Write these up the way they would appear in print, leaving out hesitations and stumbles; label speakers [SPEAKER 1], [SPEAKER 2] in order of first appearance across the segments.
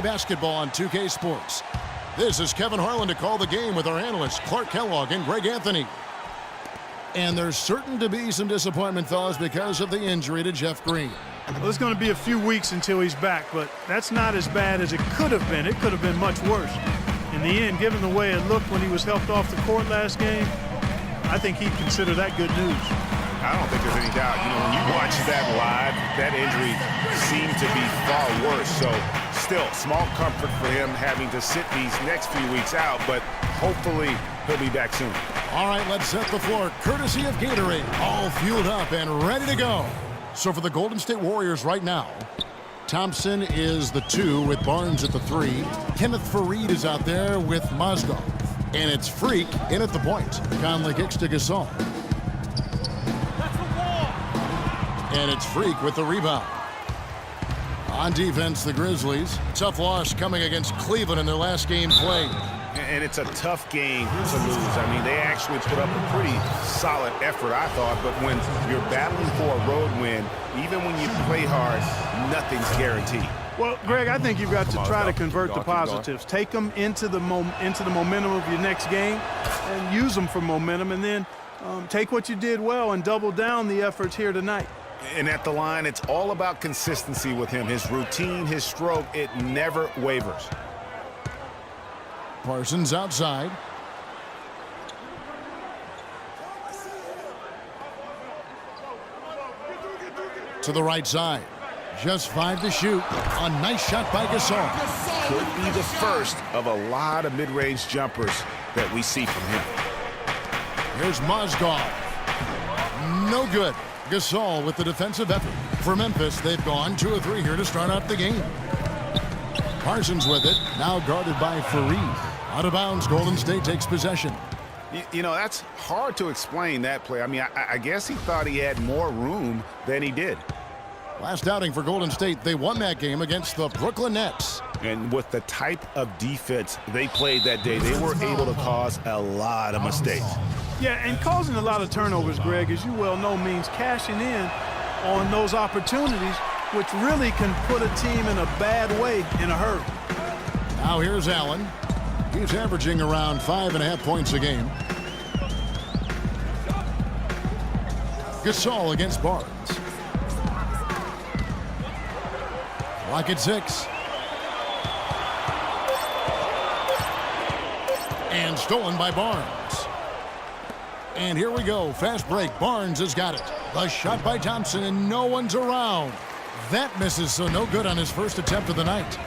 [SPEAKER 1] basketball on 2K Sports. This is Kevin Harlan to call the game with our analysts Clark Kellogg and Greg Anthony. And there's certain to be some disappointment, fellas, because of the injury to Jeff Green.
[SPEAKER 2] Well, it's going to be a few weeks until he's back, but that's not as bad as it could have been. It could have been much worse. In the end, given the way it looked when he was helped off the court last game, I think he'd consider that good news.
[SPEAKER 3] I don't think there's any doubt. You know, when you watch that live, that injury seemed to be far worse. So still, small comfort for him having to sit these next few weeks out, but hopefully he'll be back soon.
[SPEAKER 1] All right, let's set the floor courtesy of Gatorade. All fueled up and ready to go. So for the Golden State Warriors right now, Thompson is the 2 with Barnes at the 3. Kenneth Faried is out there with Mozgov. And it's Freak in at the point. Conley kicks to Gasol. And it's Freak with the rebound. On defense, the Grizzlies. Tough loss coming against Cleveland in their last game played.
[SPEAKER 3] And it's a tough game to lose. I mean, they actually put up a pretty solid effort, I thought. But when you're battling for a road win, even when you play hard, nothing's guaranteed.
[SPEAKER 2] Well, Greg, I think you've got to try to convert the positives. Take them into the momentum of your next game and use them for momentum. And then take what you did well and double down the efforts here tonight.
[SPEAKER 3] And at the line, it's all about consistency with him. His routine, his stroke, it never wavers.
[SPEAKER 1] Parsons outside. To the right side. Just 5 to shoot. A nice shot by Gasol.
[SPEAKER 3] Could be the first of a lot of mid-range jumpers that we see from him.
[SPEAKER 1] Here's Mozgov. No good. Gasol with the defensive effort. For Memphis, they've gone 2 of 3 here to start out the game. Parsons with it. Now guarded by Faried. Out of bounds, Golden State takes possession.
[SPEAKER 3] You know, that's hard to explain that play. I mean, I guess he thought he had more room than he did.
[SPEAKER 1] Last outing for Golden State, they won that game against the Brooklyn Nets.
[SPEAKER 3] And with the type of defense they played that day, they were able to cause a lot of mistakes.
[SPEAKER 2] Yeah, and causing a lot of turnovers, Greg, as you well know, means cashing in on those opportunities, which really can put a team in a bad way in a hurry.
[SPEAKER 1] Now here's Allen. He's averaging around 5.5 points a game. Gasol against Barnes. Clock at 6. And stolen by Barnes. And here we go. Fast break. Barnes has got it. The shot by Thompson, and no one's around. That misses, so no good on his first attempt of the night.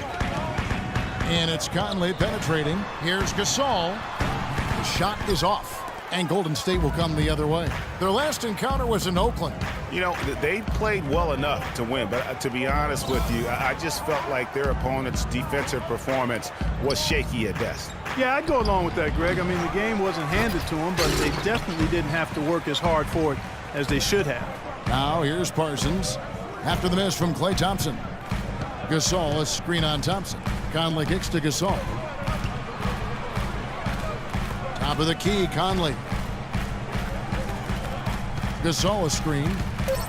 [SPEAKER 1] And it's Conley penetrating. Here's Gasol. The shot is off. And Golden State will come the other way. Their last encounter was in Oakland.
[SPEAKER 3] You know, they played well enough to win, but to be honest with you, I just felt like their opponent's defensive performance was shaky at best.
[SPEAKER 2] Yeah, I'd go along with that, Greg. I mean, the game wasn't handed to them, but they definitely didn't have to work as hard for it as they should have.
[SPEAKER 1] Now here's Parsons. After the miss from Klay Thompson. Gasol, a screen on Thompson. Conley kicks to Gasol. Top of the key, Conley. Gasol a screen.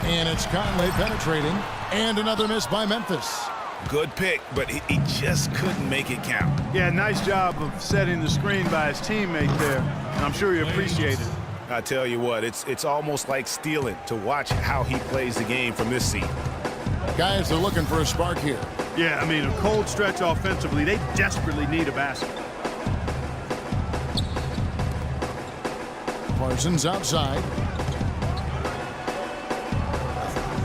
[SPEAKER 1] And it's Conley penetrating. And another miss by Memphis.
[SPEAKER 3] Good pick, but he just couldn't make it count.
[SPEAKER 2] Yeah, nice job of setting the screen by his teammate there. And I'm sure he appreciated it.
[SPEAKER 3] I tell you what, it's almost like stealing to watch how he plays the game from this seat.
[SPEAKER 1] Guys, they're looking for a spark here.
[SPEAKER 2] Yeah, I mean, a cold stretch offensively. They desperately need a basket.
[SPEAKER 1] Parsons outside.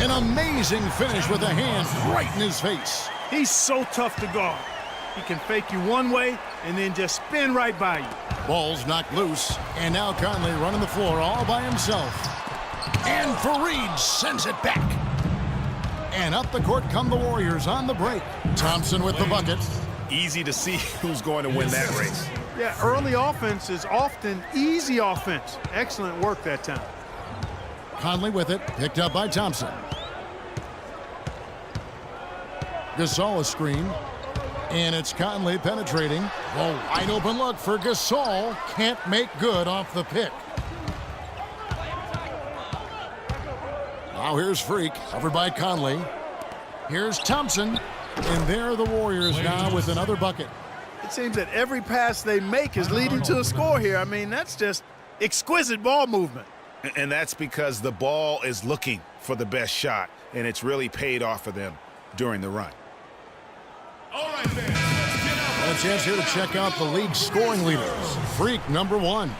[SPEAKER 1] An amazing finish with a hand right in his face.
[SPEAKER 2] He's so tough to guard. He can fake you one way and then just spin right by you.
[SPEAKER 1] Ball's knocked loose, and now Conley running the floor all by himself. And Faried sends it back. And up the court come the Warriors on the break. Thompson with the bucket.
[SPEAKER 3] Easy to see who's going to win that race.
[SPEAKER 2] Yeah, early offense is often easy offense. Excellent work that time.
[SPEAKER 1] Conley with it, picked up by Thompson. Gasol a screen. And it's Conley penetrating. A wide open look for Gasol. Can't make good off the pick. Now here's Freak, covered by Conley. Here's Thompson. And there are the Warriors now with another bucket.
[SPEAKER 2] It seems that every pass they make is leading to a score here. I mean, that's just exquisite ball movement.
[SPEAKER 3] And that's because the ball is looking for the best shot, and it's really paid off for them during the run.
[SPEAKER 1] All right, fans, a chance here to check out the league scoring leaders. Freak number 1.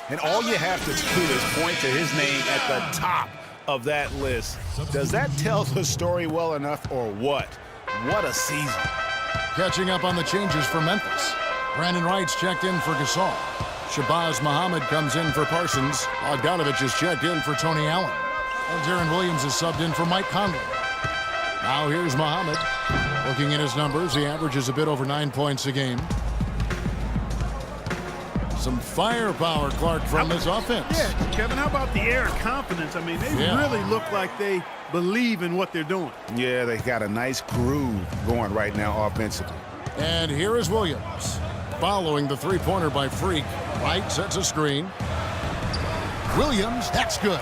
[SPEAKER 3] And all you have to do is point to his name at the top of that list. Does that tell the story well enough or what? What a season.
[SPEAKER 1] Catching up on the changes for Memphis. Brandon Wright's checked in for Gasol. Shabazz Muhammad comes in for Parsons. Bogdanovich is checked in for Tony Allen. And Darren Williams is subbed in for Mike Conley. Now here's Muhammad. Looking at his numbers, he averages a bit over 9 points a game. Some firepower, Clark, from this offense.
[SPEAKER 2] Yeah, Kevin, how about the air of confidence? I mean, they really look like they believe in what they're doing.
[SPEAKER 3] Yeah, they got a nice groove going right now offensively.
[SPEAKER 1] And here is Williams. Following the three-pointer by Freak. Wright sets a screen. Williams, that's good.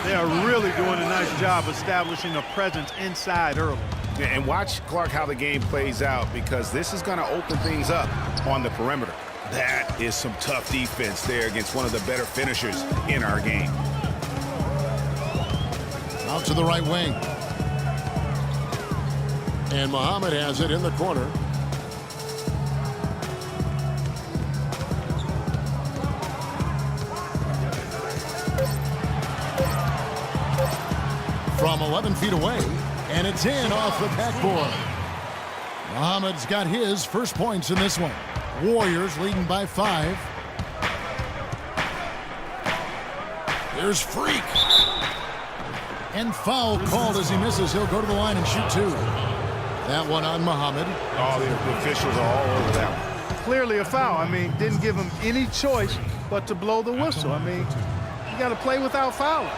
[SPEAKER 2] They are really doing a nice job establishing a presence inside early.
[SPEAKER 3] Yeah, and watch, Clark, how the game plays out, because this is going to open things up on the perimeter. That is some tough defense there against one of the better finishers in our game.
[SPEAKER 1] Out to the right wing. And Muhammad has it in the corner. From 11 feet away, and it's in off the backboard. Muhammad's got his first points in this one. Warriors leading by 5. Here's Freak. And foul called as he misses. He'll go to the line and shoot 2. That one on Muhammad.
[SPEAKER 3] Oh, the officials are all over that one.
[SPEAKER 2] Clearly a foul. I mean, didn't give him any choice but to blow the whistle. I mean, you got to play without fouling.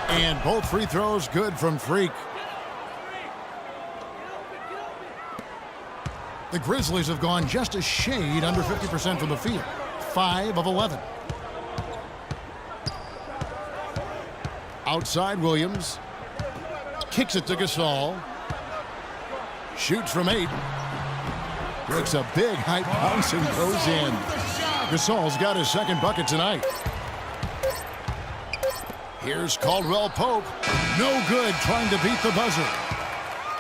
[SPEAKER 1] And both free throws good from Freak. The Grizzlies have gone just a shade under 50% from the field. 5 of 11. Outside Williams. Kicks it to Gasol. Shoots from 8. Takes a big high bounce and goes in. Gasol's got his second bucket tonight. Here's Caldwell Pope. No good, trying to beat the buzzer.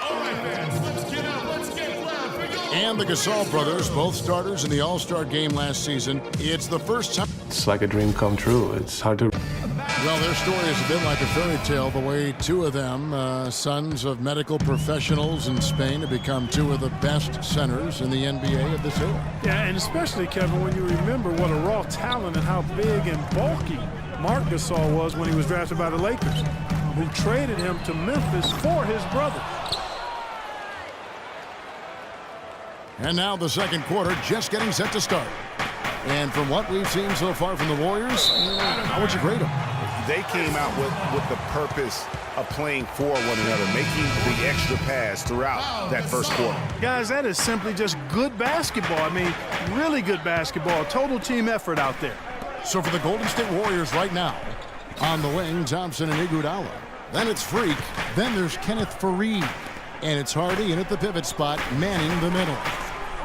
[SPEAKER 4] All right, fans, let's get up. Let's get loud for your...
[SPEAKER 1] And the Gasol brothers, both starters in the All-Star game last season. It's the first time.
[SPEAKER 5] It's like a dream come true. It's hard to...
[SPEAKER 1] Well, their story is a bit like a fairy tale, the way 2 of them, sons of medical professionals in Spain, have become 2 of the best centers in the NBA of this era.
[SPEAKER 2] Yeah, and especially, Kevin, when you remember what a raw talent and how big and bulky Marc Gasol was when he was drafted by the Lakers, who traded him to Memphis for his brother.
[SPEAKER 1] And now the second quarter just getting set to start. And from what we've seen so far from the Warriors, how would you grade them?
[SPEAKER 3] They came out with the purpose of playing for one another, making the extra pass throughout that first quarter.
[SPEAKER 2] Guys, that is simply just good basketball. I mean, really good basketball. Total team effort out there.
[SPEAKER 1] So for the Golden State Warriors right now, on the wing, Thompson and Iguodala. Then it's Freak. Then there's Kenneth Faried. And it's Hardy in at the pivot spot, manning the middle.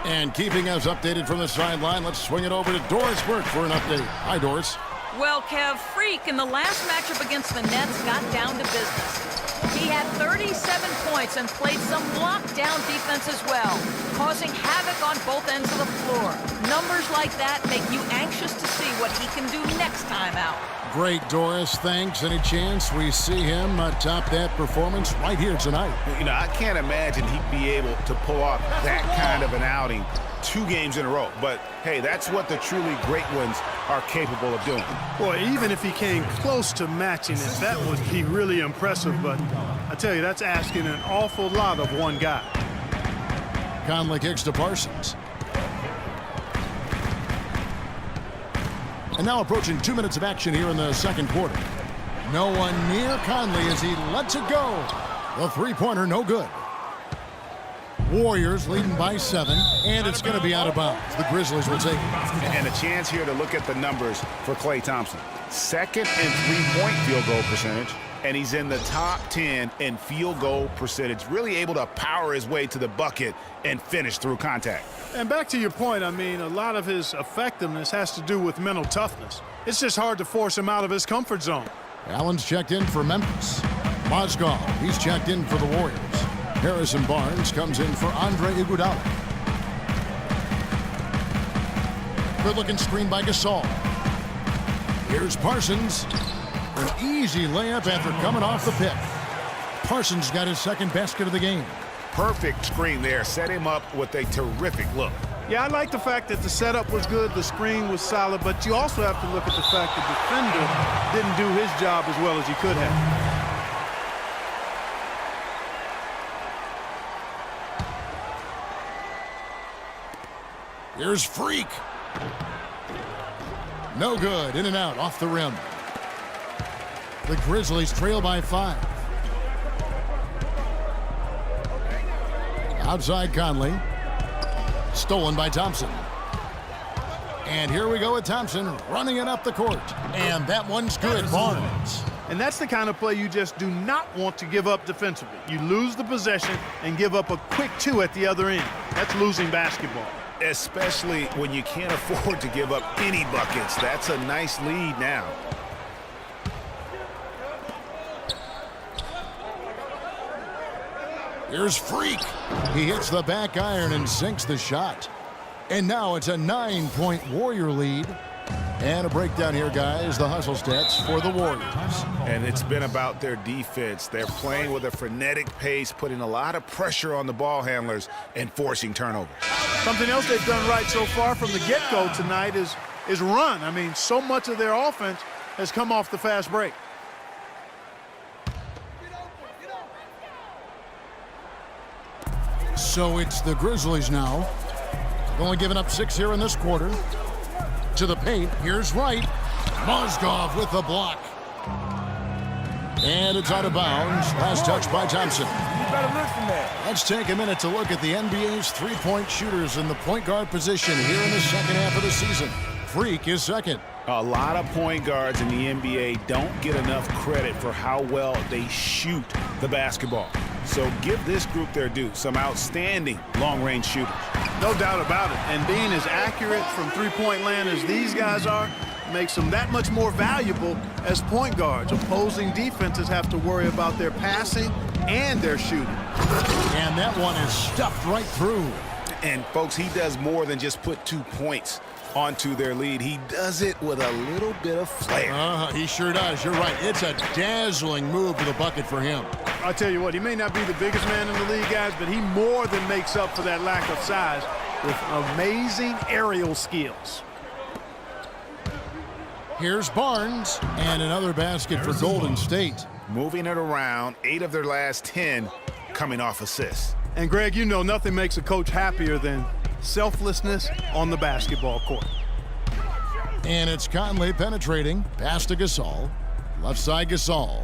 [SPEAKER 1] And keeping us updated from the sideline, let's swing it over to Doris Burke for an update. Hi, Doris.
[SPEAKER 6] Well, Kev, Freak in the last matchup against the Nets got down to business. He had 37 points and played some lockdown defense as well, causing havoc on both ends of the floor. Numbers like that make you anxious to see what he can do next time out.
[SPEAKER 1] Great, Doris. Thanks. Any chance we see him top that performance right here tonight?
[SPEAKER 3] You know, I can't imagine he'd be able to pull off that kind of an outing 2 games in a row. But, hey, that's what the truly great ones are capable of doing.
[SPEAKER 2] Boy, even if he came close to matching it, that would be really impressive. But I tell you, that's asking an awful lot of one guy.
[SPEAKER 1] Conley kicks to Parsons. And now approaching 2 minutes of action here in the second quarter. No one near Conley as he lets it go. The three-pointer no good. Warriors leading by 7, and it's going to be out of bounds. The Grizzlies will take it.
[SPEAKER 3] And a chance here to look at the numbers for Klay Thompson. Second and 3-point field goal percentage. and he's in the top 10 in field goal percentage, really able to power his way to the bucket and finish through contact.
[SPEAKER 2] And back to your point, I mean, a lot of his effectiveness has to do with mental toughness. It's just hard to force him out of his comfort zone.
[SPEAKER 1] Allen's checked in for Memphis. Mozgov, he's checked in for the Warriors. Harrison Barnes comes in for Andre Iguodala. Good-looking screen by Gasol. Here's Parsons. An easy layup after coming off the pick. Parsons got his second basket of the game.
[SPEAKER 3] Perfect screen there. Set him up with a terrific look.
[SPEAKER 2] Yeah, I like the fact that the setup was good, the screen was solid, but you also have to look at the fact the defender didn't do his job as well as he could have.
[SPEAKER 1] Here's Freak. No good. In and out off the rim. The Grizzlies trail by 5. Outside Conley. Stolen by Thompson. And here we go with Thompson running it up the court. And that one's good. Barnes.
[SPEAKER 2] And that's the kind of play you just do not want to give up defensively. You lose the possession and give up a quick 2 at the other end. That's losing basketball.
[SPEAKER 3] Especially when you can't afford to give up any buckets. That's a nice lead now.
[SPEAKER 1] Here's Freak. He hits the back iron and sinks the shot. And now it's a 9-point Warrior lead. And a breakdown here, guys. The hustle stats for the Warriors.
[SPEAKER 3] And it's been about their defense. They're playing with a frenetic pace, putting a lot of pressure on the ball handlers and forcing turnovers.
[SPEAKER 2] Something else they've done right so far from the get-go tonight is run. I mean, so much of their offense has come off the fast break.
[SPEAKER 1] So it's the Grizzlies now. Only giving up 6 here in this quarter. To the paint. Here's Wright. Mozgov with the block. And it's out of bounds. Last touch by Thompson. Let's take a minute to look at the NBA's three-point shooters in the point guard position here in the second half of the season. Freak is second.
[SPEAKER 3] A lot of point guards in the NBA don't get enough credit for how well they shoot the basketball. So give this group their due. Some outstanding long-range shooters.
[SPEAKER 2] No doubt about it. And being as accurate from three-point land as these guys are makes them that much more valuable as point guards. Opposing defenses have to worry about their passing and their shooting.
[SPEAKER 1] And that one is stuffed right through.
[SPEAKER 3] And, folks, he does more than just put 2 points onto their lead. He does it with a little bit of flair.
[SPEAKER 1] He sure does. You're right. It's a dazzling move to the bucket for him.
[SPEAKER 2] I'll tell you what, he may not be the biggest man in the league, guys, but he more than makes up for that lack of size with amazing aerial skills.
[SPEAKER 1] Here's Barnes, and another basket for Golden State.
[SPEAKER 3] Moving it around, 8 of their last 10 coming off assists.
[SPEAKER 2] And, Greg, you know nothing makes a coach happier than selflessness on the basketball court.
[SPEAKER 1] And it's Conley penetrating. Pass to Gasol. Left side Gasol.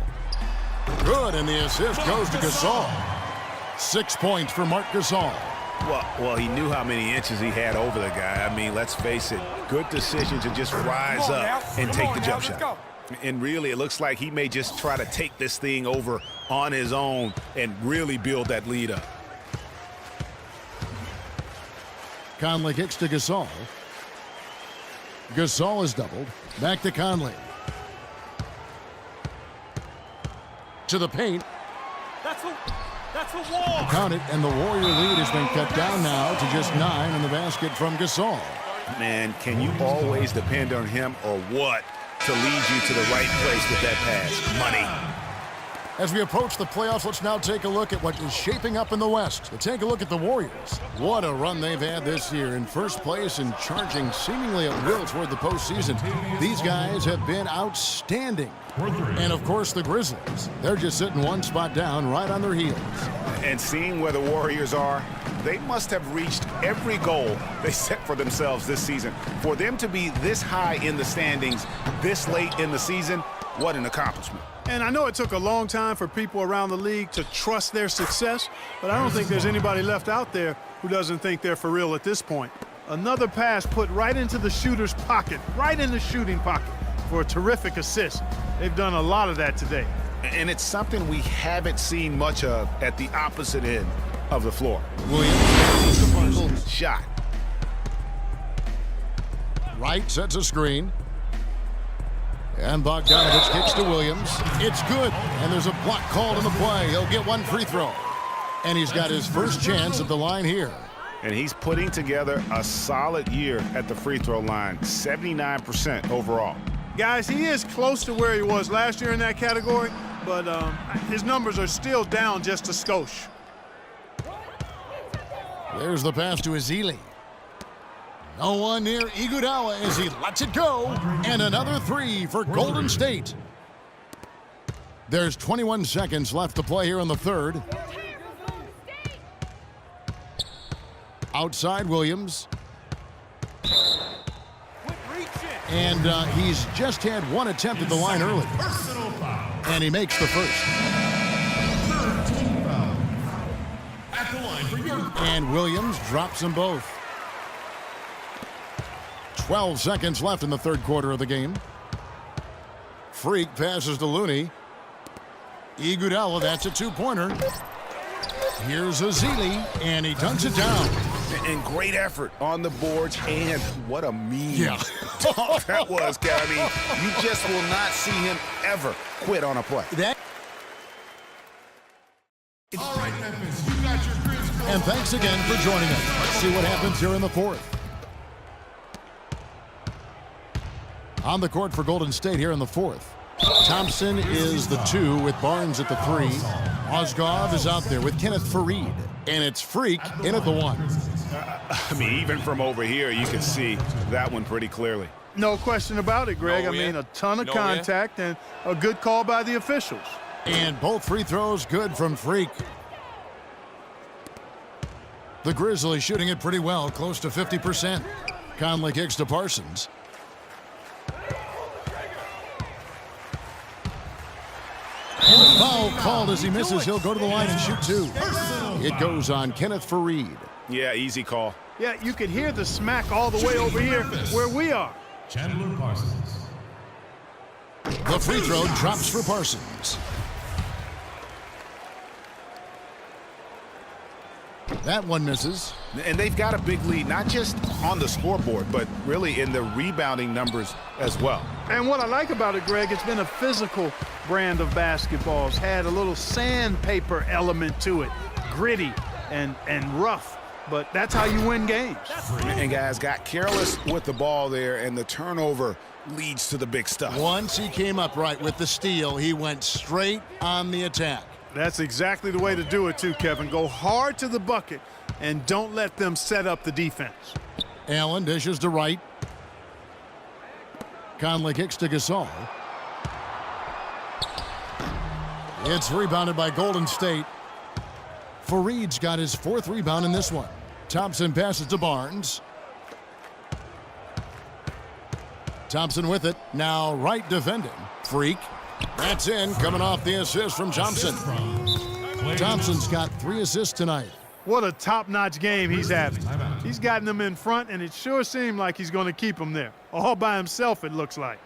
[SPEAKER 1] Good, and the assist goes to Gasol. 6 points for Marc Gasol.
[SPEAKER 3] Well, he knew how many inches he had over the guy. I mean, let's face it, good decision to just rise up and take the jump shot. And really, it looks like he may just try to take this thing over on his own and really build that lead up.
[SPEAKER 1] Conley kicks to Gasol. Gasol is doubled. Back to Conley. To the paint.
[SPEAKER 4] That's a wall.
[SPEAKER 1] Count it, and the Warrior lead has been cut down now to just 9 in the basket from Gasol.
[SPEAKER 3] Man, can you always depend on him or what to lead you to the right place with that pass? Money.
[SPEAKER 1] As we approach the playoffs, let's now take a look at what is shaping up in the West. To take a look at the Warriors. What a run they've had this year, in first place and charging seemingly at will toward the postseason. These guys have been outstanding. And, of course, the Grizzlies. They're just sitting one spot down right on their heels.
[SPEAKER 3] And seeing where the Warriors are, they must have reached every goal they set for themselves this season. For them to be this high in the standings this late in the season, what an accomplishment.
[SPEAKER 2] And I know it took a long time for people around the league to trust their success, but I don't think there's anybody left out there who doesn't think they're for real at this point. Another pass put right into the shooter's pocket, right in the shooting pocket for a terrific assist. They've done a lot of that today.
[SPEAKER 3] And it's something we haven't seen much of at the opposite end of the floor.
[SPEAKER 1] Williams
[SPEAKER 3] Shot.
[SPEAKER 1] Wright sets a screen. And Bogdanovich kicks to Williams. It's good. And there's a block called in the play. He'll get one free throw. And he's got his first chance at the line here.
[SPEAKER 3] And he's putting together a solid year at the free throw line, 79% overall.
[SPEAKER 2] Guys, he is close to where he was last year in that category, but his numbers are still down just a skosh.
[SPEAKER 1] There's the pass to Ezeli. No one near Iguodala as he lets it go. And another three for Golden State. There's 21 seconds left to play here in the third. Outside Williams. And he's just had one attempt at the line early. And he makes the first.
[SPEAKER 4] At the line for your
[SPEAKER 1] And Williams drops them both. 12 seconds left in the third quarter of the game. Freak passes to Looney. Iguodala, that's a two-pointer. Here's Ezeli, and he dunks it down.
[SPEAKER 3] And great effort on the boards, and what a mean dunk that was, Gabby. You just will not see him ever quit on a play.
[SPEAKER 4] All right, Memphis, you got your Grizzles.
[SPEAKER 1] And thanks again for joining us. Let's see what happens here in the fourth. On the court for Golden State here in the fourth. Thompson is the 2 with Barnes at the 3. Ozgov is out there with Kenneth Faried. And it's Freak in at the 1.
[SPEAKER 3] I mean, even from over here, you can see that one pretty clearly.
[SPEAKER 2] No question about it, Greg. I mean, a ton of contact and a good call by the officials.
[SPEAKER 1] And both free throws good from Freak. The Grizzlies shooting it pretty well, close to 50%. Conley kicks to Parsons. Foul called as he misses. He'll go to the line and shoot 2. It goes on Kenneth Faried.
[SPEAKER 3] Yeah, easy call.
[SPEAKER 2] Yeah, you could hear the smack all the way over here where we are.
[SPEAKER 4] Chandler Parsons.
[SPEAKER 1] The free throw drops for Parsons. That one misses.
[SPEAKER 3] And they've got a big lead, not just on the scoreboard, but really in the rebounding numbers as well.
[SPEAKER 2] And what I like about it, Greg, it's been a physical brand of basketball. It's had a little sandpaper element to it, gritty and rough. But that's how you win games.
[SPEAKER 3] And guys got careless with the ball there, and the turnover leads to the big stuff.
[SPEAKER 1] Once he came up right with the steal, he went straight on the attack.
[SPEAKER 2] That's exactly the way to do it too, Kevin. Go hard to the bucket and don't let them set up the defense.
[SPEAKER 1] Allen dishes to Wright. Conley kicks to Gasol. It's rebounded by Golden State. Faried's got his 4th rebound in this one. Thompson passes to Barnes. Thompson with it. Now Wright defending. Freak. That's in, coming off the assist from Thompson. Thompson's got 3 assists tonight.
[SPEAKER 2] What a top-notch game he's having. He's gotten them in front, and it sure seemed like he's going to keep them there. All by himself, it looks like.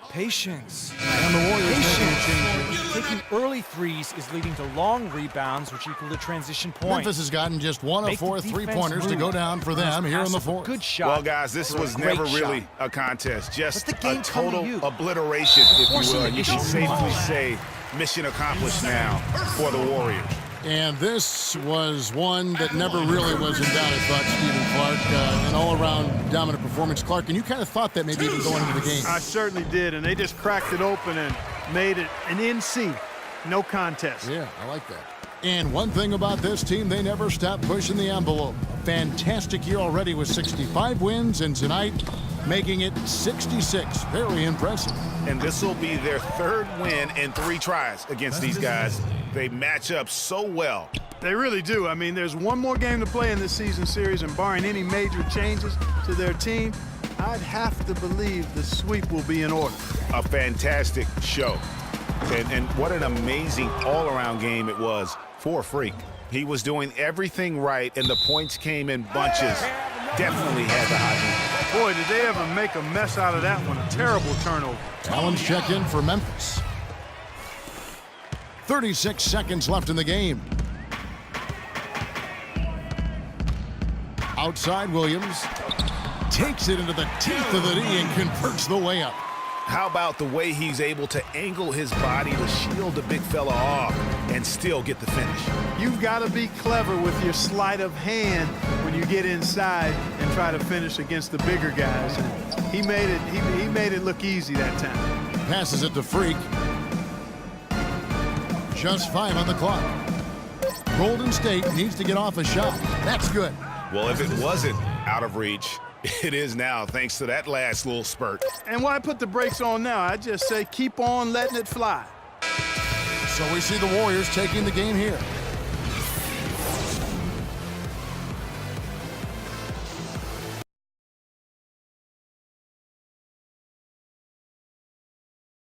[SPEAKER 7] Patience.
[SPEAKER 1] And the Warriors making a change.
[SPEAKER 7] Taking early threes is leading to long rebounds, which equal to transition points.
[SPEAKER 1] Memphis has gotten just 1 of
[SPEAKER 7] Make the
[SPEAKER 1] 4
[SPEAKER 7] defense
[SPEAKER 1] three-pointers to
[SPEAKER 7] move.
[SPEAKER 1] go down for them here in the fourth.
[SPEAKER 7] Good shot.
[SPEAKER 3] Well, guys, this was
[SPEAKER 7] Great
[SPEAKER 3] never really
[SPEAKER 7] shot.
[SPEAKER 3] a contest. Just
[SPEAKER 7] Let the game
[SPEAKER 3] a
[SPEAKER 7] come to
[SPEAKER 3] total
[SPEAKER 7] you.
[SPEAKER 3] obliteration, if you
[SPEAKER 7] Forcing
[SPEAKER 3] will.
[SPEAKER 7] the
[SPEAKER 3] You can
[SPEAKER 7] issue.
[SPEAKER 3] safely say mission accomplished now for the Warriors.
[SPEAKER 1] And this was one that never really was in doubt, I thought, Stephen Clark. An all-around dominant performance. Clark, and you kind of thought that maybe even going into the game.
[SPEAKER 2] I certainly did, and they just cracked it open and made it an NC. No contest.
[SPEAKER 1] Yeah, I like that. And one thing about this team, they never stop pushing the envelope. A fantastic year already with 65 wins, and tonight making it 66. Very impressive.
[SPEAKER 3] And this will be their 3rd win in 3 tries against these guys. They match up so well.
[SPEAKER 2] They really do. I mean, there's one more game to play in this season series, and barring any major changes to their team, I'd have to believe the sweep will be in order.
[SPEAKER 3] A fantastic show. And what an amazing all-around game it was for Freak. He was doing everything right, and the points came in bunches. definitely had the hot hand.
[SPEAKER 2] Boy, did they ever make a mess out of that one. A terrible turnover.
[SPEAKER 1] Allen's checked in for Memphis. 36 seconds left in the game. Outside Williams. Takes it into the teeth of the knee and converts the layup.
[SPEAKER 3] How about the way he's able to angle his body to shield the big fella off and still get the finish?
[SPEAKER 2] You've got to be clever with your sleight of hand when you get inside and try to finish against the bigger guys. And he made it look easy that time.
[SPEAKER 1] Passes it to Freak. Just 5 on the clock. Golden State needs to get off a shot. That's good.
[SPEAKER 3] Well, if it wasn't out of reach, it is now, thanks to that last little spurt.
[SPEAKER 2] And why put the brakes on now? I just say keep on letting it fly.
[SPEAKER 1] So we see the Warriors taking the game here.